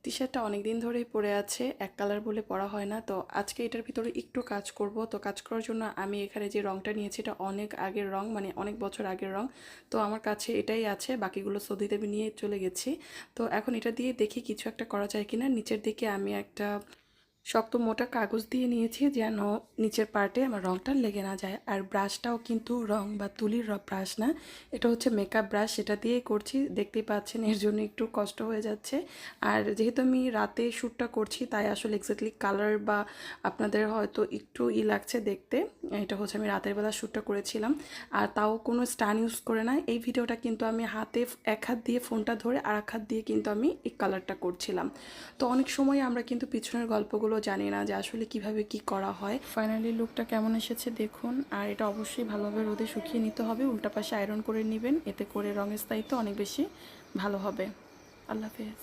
টি শার্টটা অনেক দিন ধরেই পরে আছে, এক কালার বলে পরা হয় না। তো আজকে এটার ভিতরে একটু কাজ করব। তো কাজ করার জন্য আমি এখানে যে রংটা নিয়েছি এটা অনেক আগের রং, মানে অনেক বছর আগের রং। তো আমার কাছে এটাই আছে, বাকিগুলো সৌদিতে আমি নিয়ে চলে গেছি। তো এখন এটা দিয়ে দেখি কিছু একটা করা যায় কিনা। নিচের দিকে আমি একটা শক্ত মোটা কাগজ দিয়ে নিয়েছি যেন নিচের পার্টে আমার রংটা লেগে না যায়। আর ব্রাশটাও কিন্তু রং বা তুলির ব্রাশ না, এটা হচ্ছে মেকআপ ব্রাশ, সেটা দিয়েই করছি। দেখতেই পাচ্ছেন এর জন্য একটু কষ্ট হয়ে যাচ্ছে। আর যেহেতু আমি রাতে শ্যুটটা করছি তাই আসলে এক্স্যাক্টলি কালার বা আপনাদের হয়তো একটু লাগছে দেখতে। এটা হচ্ছে আমি রাতের বেলা শ্যুটটা করেছিলাম, আর তাও কোনো স্ট্যান্ড ইউজ করে না। এই ভিডিওটা কিন্তু আমি হাতে এক হাত দিয়ে ফোনটা ধরে আর এক হাত দিয়ে কিন্তু আমি এই কালারটা করছিলাম। তো অনেক সময় আমরা কিন্তু পিছনের গল্পগুলো জানি না যে আসলে কিভাবে কি করা হয়। ফাইনালি লুকটা কেমন এসেছে দেখুন। আর এটা অবশ্যই ভালোভাবে রোদে শুকিয়ে নিতে হবে, উল্টা পাশে আয়রন করে নেবেন, এতে করে রঙের স্থায়িত্ব অনেক বেশি ভালো হবে। আল্লাহ হাফেজ।